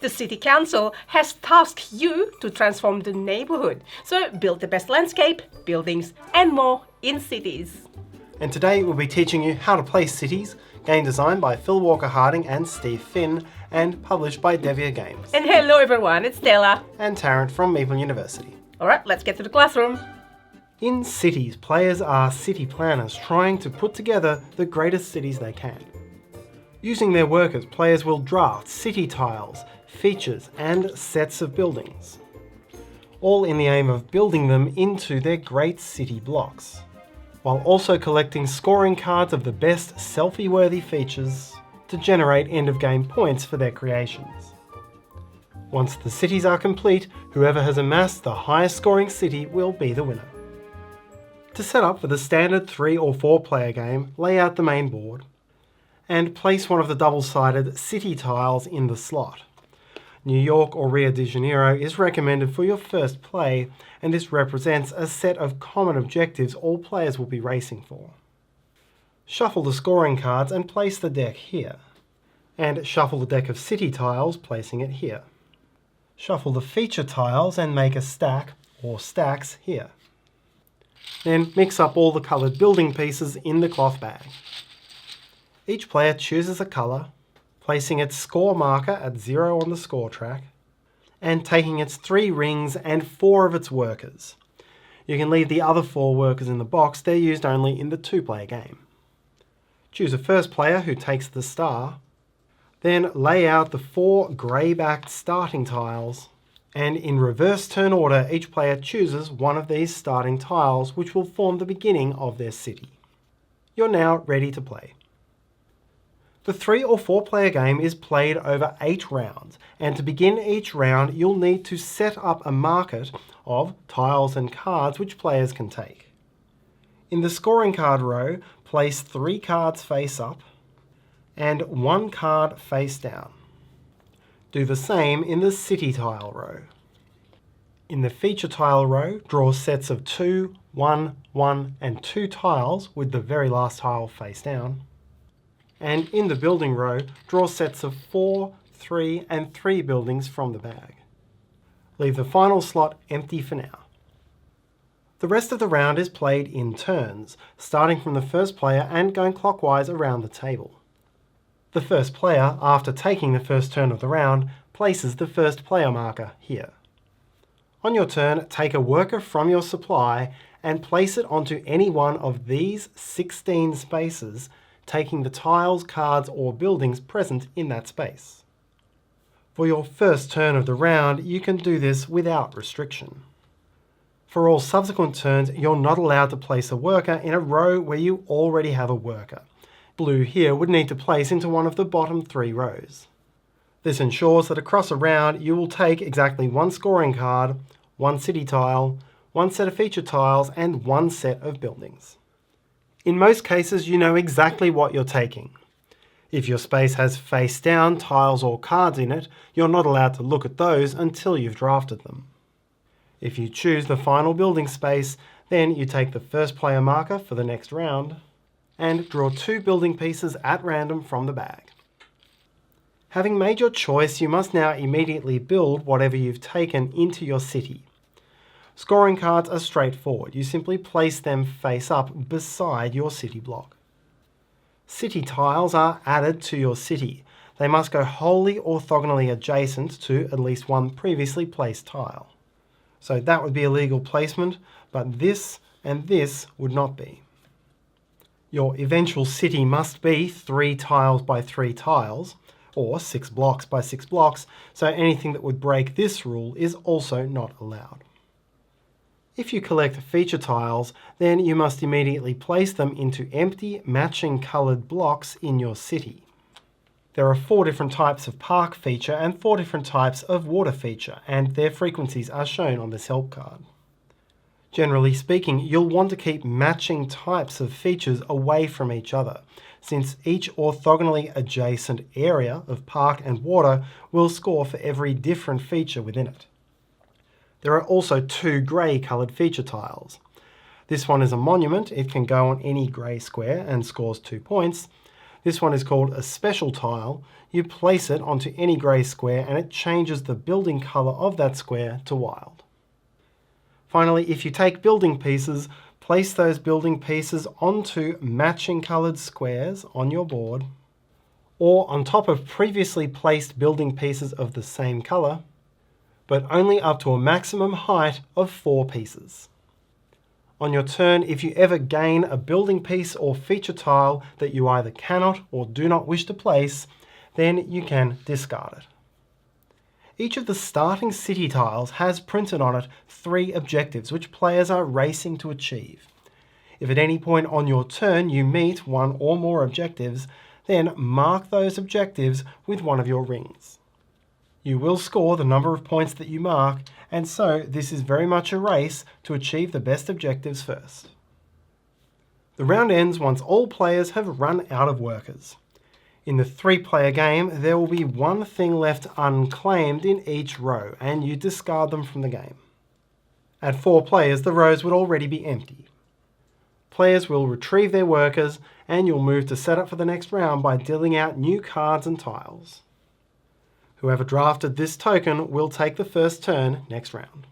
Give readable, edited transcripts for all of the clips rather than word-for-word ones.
The City Council has tasked you to transform the neighbourhood, so build the best landscape, buildings and more in cities. And today we'll be teaching you how to play cities, game designed by Phil Walker-Harding and Steve Finn, and published by Devia Games. And hello everyone, it's Stella. And Tarrant from Meeple University. Alright, let's get to the classroom. In cities, players are city planners trying to put together the greatest cities they can. Using their workers, players will draft city tiles, features and sets of buildings, all in the aim of building them into their great city blocks, while also collecting scoring cards of the best selfie-worthy features to generate end-of-game points for their creations. Once the cities are complete, whoever has amassed the highest scoring city will be the winner. To set up for the standard 3 or 4 player game, lay out the main board and place one of the double-sided city tiles in the slot. New York or Rio de Janeiro is recommended for your first play, and this represents a set of common objectives all players will be racing for. Shuffle the scoring cards and place the deck here, and shuffle the deck of city tiles, placing it here. Shuffle the feature tiles and make a stack or stacks here. Then mix up all the coloured building pieces in the cloth bag. Each player chooses a colour, placing its score marker at 0 on the score track, and taking its 3 rings and 4 of its workers. You can leave the other 4 workers in the box, they're used only in the 2-player game. Choose a first player who takes the star, then lay out the 4 grey-backed starting tiles, and in reverse turn order each player chooses one of these starting tiles which will form the beginning of their city. You're now ready to play. The 3 or 4 player game is played over 8 rounds, and to begin each round you'll need to set up a market of tiles and cards which players can take. In the scoring card row, place 3 cards face up and 1 card face down. Do the same in the city tile row. In the feature tile row, draw sets of 2, 1, 1 and 2 tiles with the very last tile face down. And in the building row, draw sets of 4, 3 and 3 buildings from the bag. Leave the final slot empty for now. The rest of the round is played in turns, starting from the first player and going clockwise around the table. The first player, after taking the first turn of the round, places the first player marker here. On your turn, take a worker from your supply and place it onto any one of these 16 spaces, taking the tiles, cards or buildings present in that space. For your first turn of the round, you can do this without restriction. For all subsequent turns, you're not allowed to place a worker in a row where you already have a worker. Blue here would need to place into one of the bottom 3 rows. This ensures that across a round you will take exactly 1 scoring card, 1 city tile, 1 set of feature tiles and 1 set of buildings. In most cases, you know exactly what you're taking. If your space has face down tiles or cards in it, you're not allowed to look at those until you've drafted them. If you choose the final building space, then you take the first player marker for the next round and draw 2 building pieces at random from the bag. Having made your choice, you must now immediately build whatever you've taken into your city. Scoring cards are straightforward. You simply place them face up beside your city block. City tiles are added to your city. They must go wholly orthogonally adjacent to at least one previously placed tile. So that would be a legal placement, but this and this would not be. Your eventual city must be 3 tiles by 3 tiles, or 6 blocks by 6 blocks, so anything that would break this rule is also not allowed. If you collect feature tiles, then you must immediately place them into empty, matching coloured blocks in your city. There are 4 different types of park feature and 4 different types of water feature, and their frequencies are shown on this help card. Generally speaking, you'll want to keep matching types of features away from each other, since each orthogonally adjacent area of park and water will score for every different feature within it. There are also 2 grey coloured feature tiles. This one is a monument. It can go on any grey square and scores 2 points. This one is called a special tile. You place it onto any grey square and it changes the building colour of that square to wild. Finally, if you take building pieces, place those building pieces onto matching coloured squares on your board, or on top of previously placed building pieces of the same colour, but only up to a maximum height of 4 pieces. On your turn, if you ever gain a building piece or feature tile that you either cannot or do not wish to place, then you can discard it. Each of the starting city tiles has printed on it 3 objectives which players are racing to achieve. If at any point on your turn you meet one or more objectives, then mark those objectives with one of your rings. You will score the number of points that you mark, and so this is very much a race to achieve the best objectives first. The round ends once all players have run out of workers. In the 3-player game, there will be 1 thing left unclaimed in each row, and you discard them from the game. At 4 players, the rows would already be empty. Players will retrieve their workers, and you'll move to set up for the next round by dealing out new cards and tiles. Whoever drafted this token will take the first turn next round.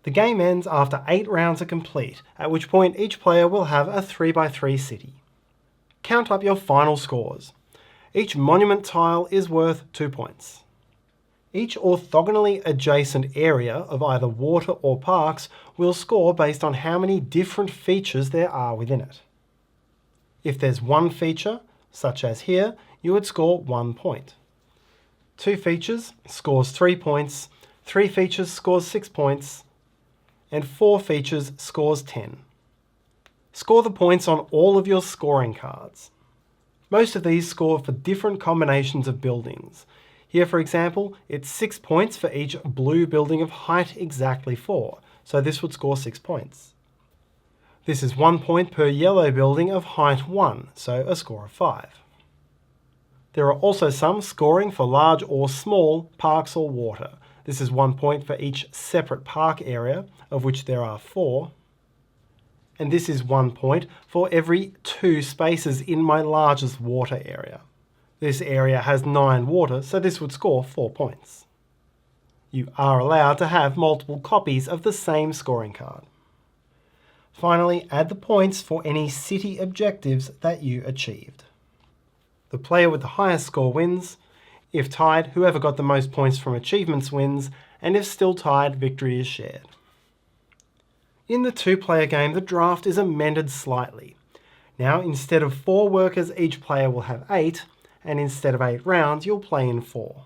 The game ends after 8 rounds are complete, at which point each player will have a 3x3 city. Count up your final scores. Each monument tile is worth 2 points. Each orthogonally adjacent area of either water or parks will score based on how many different features there are within it. If there's 1 feature, such as here, you would score 1 point. 2 features scores 3 points, 3 features scores 6 points, and 4 features scores 10. Score the points on all of your scoring cards. Most of these score for different combinations of buildings. Here, for example, it's 6 points for each blue building of height exactly 4, so this would score 6 points. This is 1 point per yellow building of height 1, so a score of 5. There are also some scoring for large or small parks or water. This is 1 point for each separate park area, of which there are 4. And this is 1 point for every 2 spaces in my largest water area. This area has 9 water, so this would score 4 points. You are allowed to have multiple copies of the same scoring card. Finally, add the points for any city objectives that you achieved. The player with the highest score wins. If tied, whoever got the most points from achievements wins, and if still tied, victory is shared. In the 2-player game, the draft is amended slightly. Now, instead of 4 workers, each player will have 8, and instead of 8 rounds, you'll play in 4.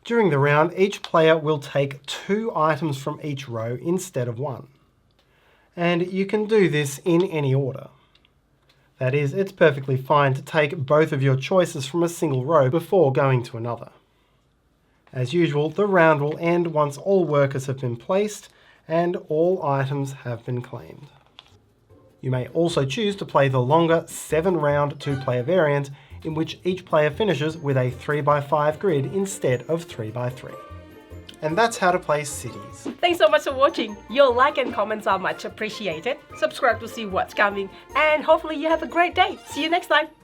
During the round, each player will take 2 items from each row instead of 1. And you can do this in any order. That is, it's perfectly fine to take both of your choices from a single row before going to another. As usual, the round will end once all workers have been placed and all items have been claimed. You may also choose to play the longer 7-round 2-player variant, in which each player finishes with a 3x5 grid instead of 3x3. And that's how to play cities. Thanks so much for watching. Your like and comments are much appreciated. Subscribe to see what's coming, and hopefully you have a great day. See you next time.